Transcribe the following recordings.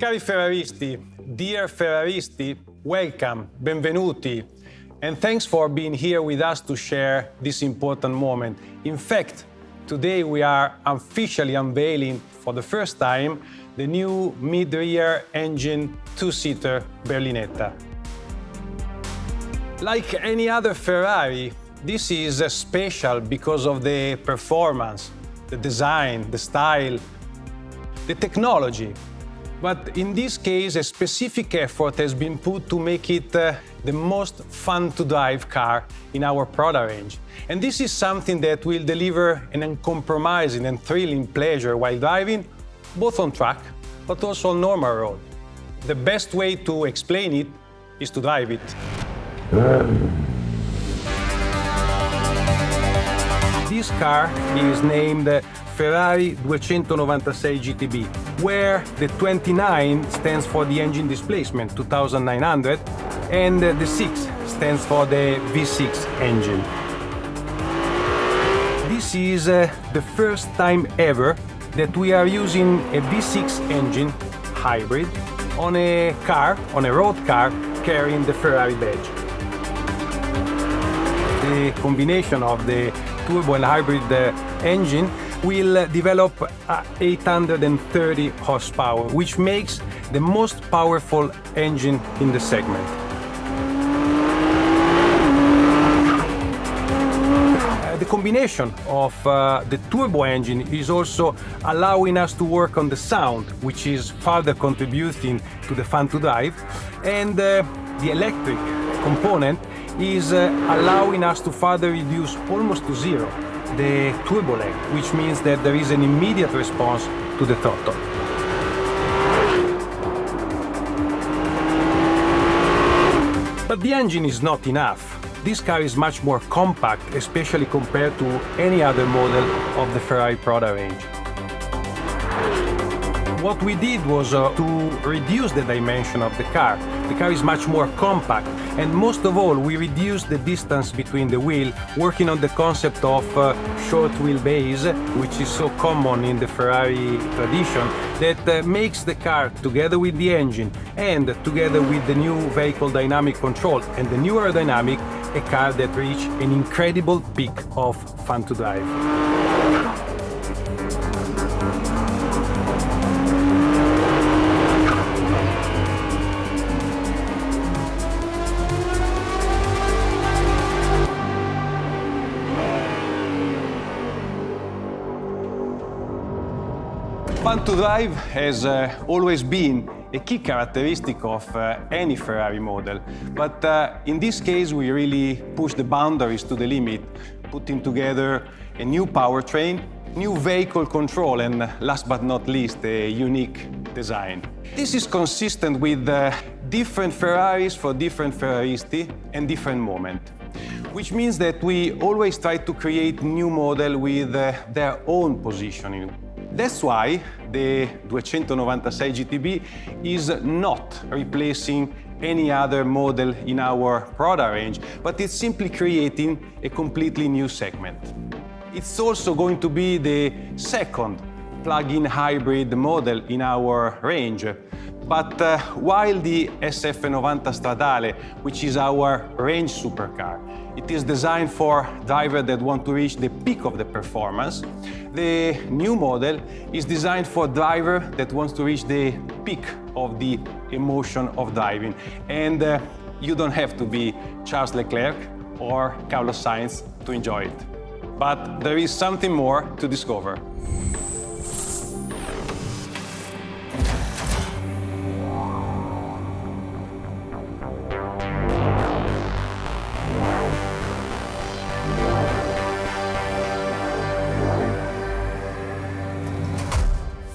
Cari Ferraristi, dear Ferraristi, welcome, benvenuti, and thanks for being here with us to share this important moment. In fact, today we are officially unveiling for the first time the new mid-rear engine two-seater Berlinetta. Like any other Ferrari, this is special because of the performance, the design, the style, the technology. But in this case, a specific effort has been put to make it the most fun-to-drive car in our product range. And this is something that will deliver an uncompromising and thrilling pleasure while driving, both on track, but also on normal road. The best way to explain it is to drive it. This car is named Ferrari 296 GTB, where the 29 stands for the engine displacement, 2,900, and the 6 stands for the V6 engine. This is the first time ever that we are using a V6 engine hybrid on a car, on a road car, carrying the Ferrari badge. The combination of the turbo and hybrid engine will develop 830 horsepower, which makes the most powerful engine in the segment. The combination of the turbo engine is also allowing us to work on the sound, which is further contributing to the fun to drive, and the electric component is allowing us to further reduce almost to zero the turbo lag, which means that there is an immediate response to the throttle. But the engine is not enough. This car is much more compact, especially compared to any other model of the Ferrari product range. What we did was to reduce the dimension of the car. The car is much more compact, and most of all, we reduced the distance between the wheel, working on the concept of short wheelbase, which is so common in the Ferrari tradition, that makes the car, together with the engine and together with the new vehicle dynamic control and the new aerodynamic, a car that reached an incredible peak of fun to drive. Fun to drive has always been a key characteristic of any Ferrari model, but in this case we really push the boundaries to the limit, putting together a new powertrain, new vehicle control, and last but not least, a unique design. This is consistent with different Ferraris for different Ferraristi and different moment, which means that we always try to create new model with their own positioning. That's why the 296 GTB is not replacing any other model in our product range, but it's simply creating a completely new segment. It's also going to be the second plug-in hybrid model in our range. But while the SF90 Stradale, which is our range supercar, It is designed for drivers that want to reach the peak of the performance. The new model is designed for drivers that want to reach the peak of the emotion of driving. And you don't have to be Charles Leclerc or Carlos Sainz to enjoy it. But there is something more to discover.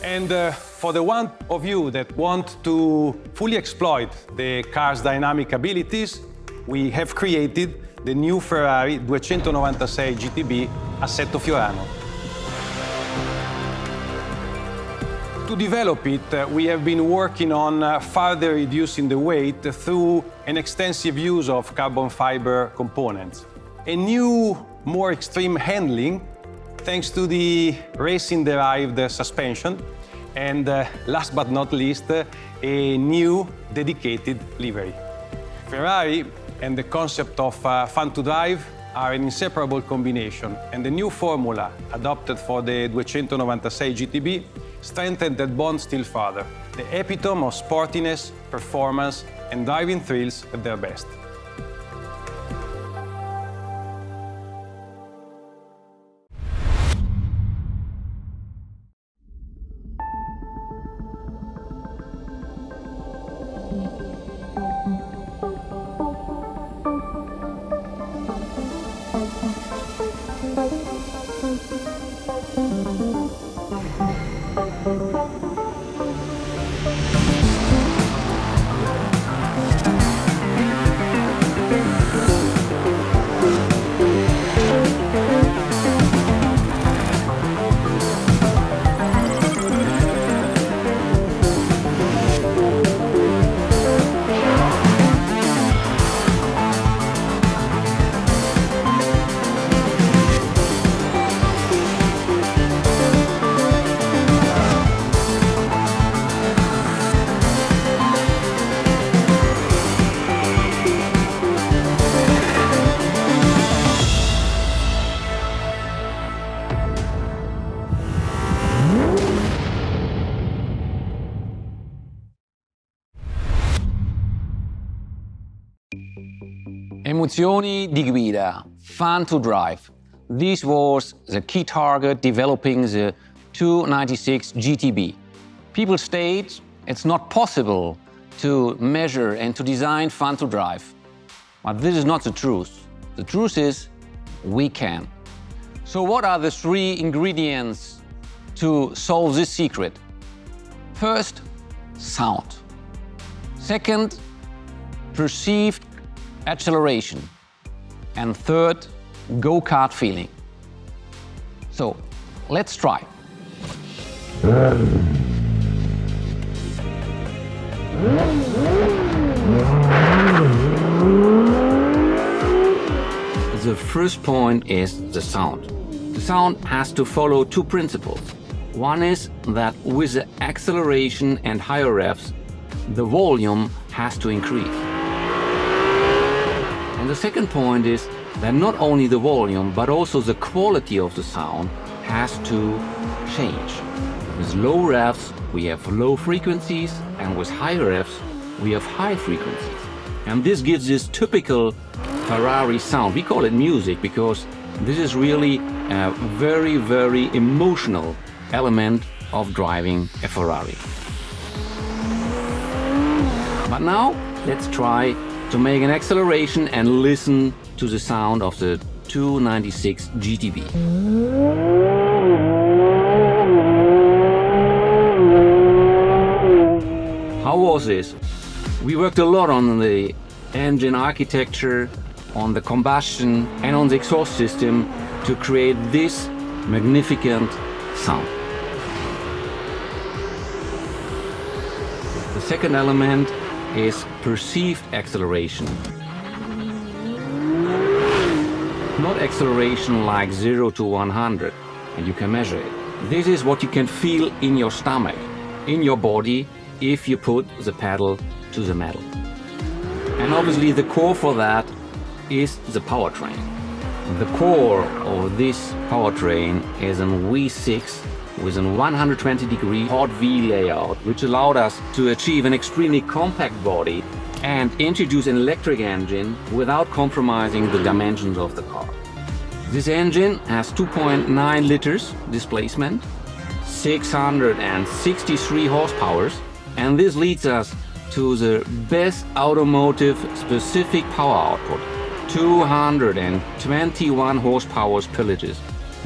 And for the one of you that want to fully exploit the car's dynamic abilities, we have created the new Ferrari 296 GTB Assetto Fiorano. To develop it, we have been working on further reducing the weight through an extensive use of carbon fiber components. A new, more extreme handling thanks to the racing-derived suspension, and last but not least, a new dedicated livery. Ferrari and the concept of fun to drive are an inseparable combination, and the new formula adopted for the 296 GTB strengthened that bond still further. The epitome of sportiness, performance, and driving thrills at their best. Emozioni di guida, fun to drive. This was the key target developing the 296 GTB. People state it's not possible to measure and to design fun to drive. But this is not the truth. The truth is we can. So what are the three ingredients to solve this secret? First, sound. Second, perceived acceleration. And third, go-kart feeling. So, let's try. The first point is the sound. The sound has to follow two principles. One is that with the acceleration and higher revs, the volume has to increase. And the second point is that not only the volume, but also the quality of the sound has to change. With low revs, we have low frequencies, and with high revs, we have high frequencies. And this gives this typical Ferrari sound. We call it music because this is really a very, very emotional element of driving a Ferrari. But now, let's try to make an acceleration and listen to the sound of the 296 GTB. How was this? We worked a lot on the engine architecture, on the combustion and on the exhaust system to create this magnificent sound. The second element is perceived acceleration. Not acceleration like 0 to 100, and you can measure it. This is what you can feel in your stomach, in your body, if you put the pedal to the metal. And obviously the core for that is the powertrain. The core of this powertrain is a V6 with a 120-degree hot V layout, which allowed us to achieve an extremely compact body and introduce an electric engine without compromising the dimensions of the car. This engine has 2.9 liters displacement, 663 horsepower, and this leads us to the best automotive specific power output, 221 horsepower per liter.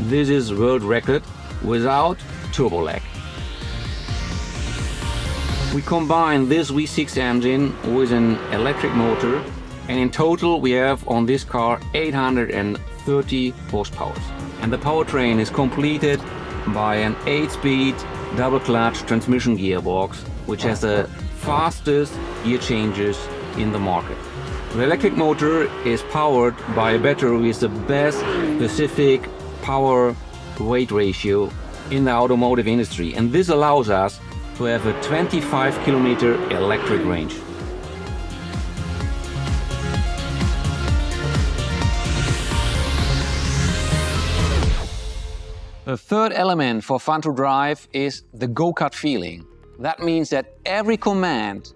This is world record without turbo lag. We combine this V6 engine with an electric motor, and in total we have on this car 830 horsepower. And the powertrain is completed by an 8-speed double-clutch transmission gearbox, which has the fastest gear changes in the market. The electric motor is powered by a battery with the best specific power-weight ratio in the automotive industry, and this allows us to have a 25-kilometer electric range. The third element for fun to drive is the go-kart feeling. That means that every command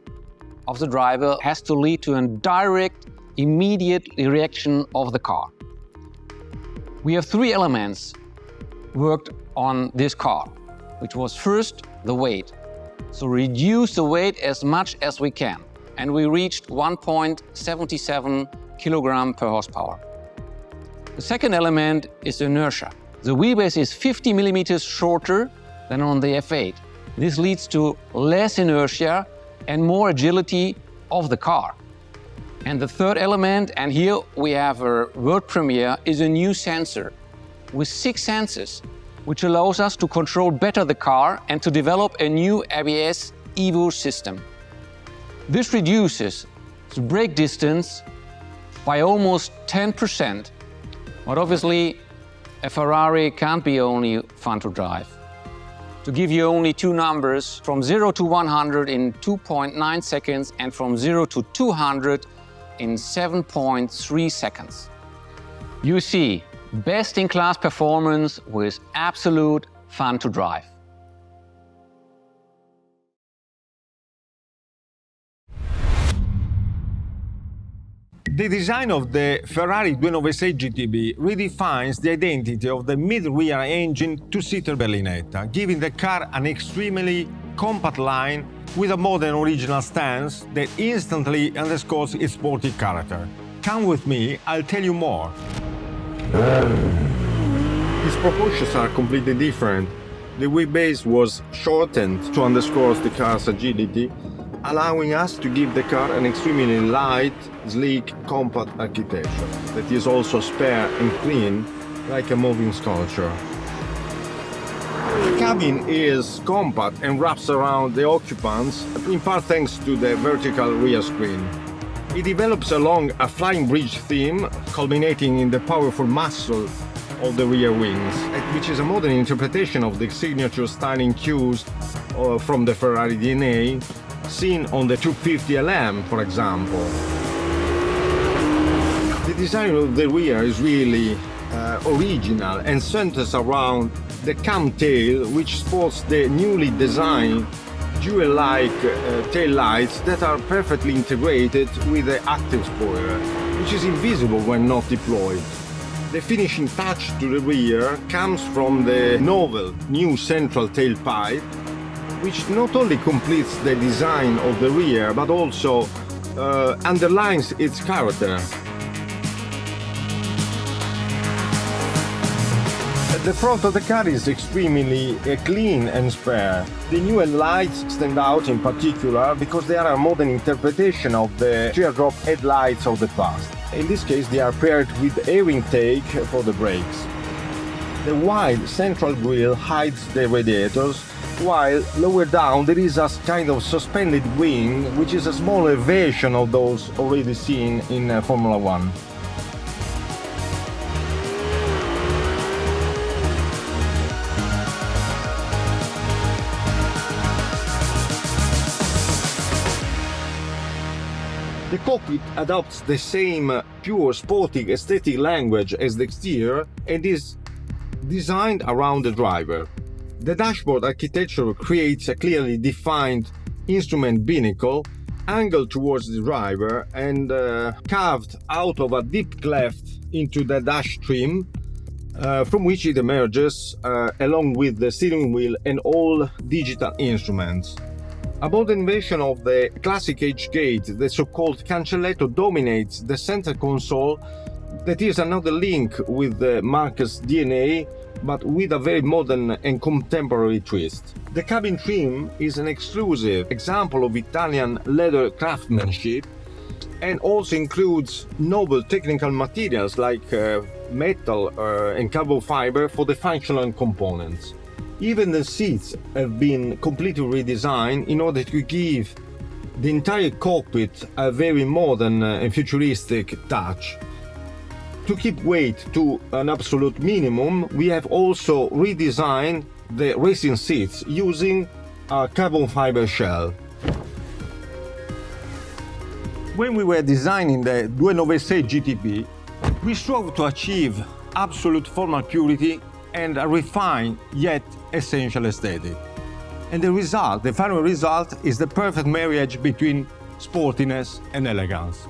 of the driver has to lead to a direct, immediate reaction of the car. We have three elements worked on this car, which was first the weight. So reduce the weight as much as we can, and we reached 1.77 kilogram per horsepower. The second element is inertia. The wheelbase is 50 millimeters shorter than on the F8. This leads to less inertia and more agility of the car. And the third element, and here we have a world premiere, is a new sensor with 6 sensors, which allows us to control better the car and to develop a new ABS EVO system. This reduces the brake distance by almost 10%, but obviously a Ferrari can't be only fun to drive. To give you only two numbers, from 0 to 100 in 2.9 seconds and from 0 to 200 in 7.3 seconds. You see, best-in-class performance with absolute fun to drive. The design of the Ferrari 296 GTB redefines the identity of the mid-rear engine two-seater berlinetta, giving the car an extremely compact line with a modern original stance that instantly underscores its sporty character. Come with me, I'll tell you more. Its proportions are completely different. The wheelbase was shortened to underscore the car's agility, allowing us to give the car an extremely light, sleek, compact architecture that is also spare and clean, like a moving sculpture. The cabin is compact and wraps around the occupants, in part thanks to the vertical rear screen. It develops along a flying bridge theme, culminating in the powerful muscle of the rear wings, which is a modern interpretation of the signature styling cues from the Ferrari DNA, seen on the 250 LM, for example. The design of the rear is really original and centers around the cam tail, which sports the newly designed jewel-like tail lights that are perfectly integrated with the active spoiler, which is invisible when not deployed. The finishing touch to the rear comes from the novel new central tailpipe, which not only completes the design of the rear, but also underlines its character. The front of the car is extremely clean and spare. The new lights stand out in particular because they are a modern interpretation of the teardrop headlights of the past. In this case, they are paired with air intake for the brakes. The wide central grille hides the radiators, while lower down there is a kind of suspended wing, which is a smaller version of those already seen in Formula One. The cockpit adopts the same pure sporting aesthetic language as the exterior and is designed around the driver. The dashboard architecture creates a clearly defined instrument binnacle angled towards the driver and carved out of a deep cleft into the dash trim, from which it emerges along with the steering wheel and all digital instruments. Above the invention of the classic H-gate, the so-called cancelletto dominates the center console that is another link with the marque's DNA, but with a very modern and contemporary twist. The cabin trim is an exclusive example of Italian leather craftsmanship and also includes noble technical materials like metal and carbon fiber for the functional components. Even the seats have been completely redesigned in order to give the entire cockpit a very modern and futuristic touch. To keep weight to an absolute minimum, we have also redesigned the racing seats using a carbon fiber shell. When we were designing the 296 GTB, we strove to achieve absolute formal purity and a refined yet essential aesthetic. And the final result is the perfect marriage between sportiness and elegance.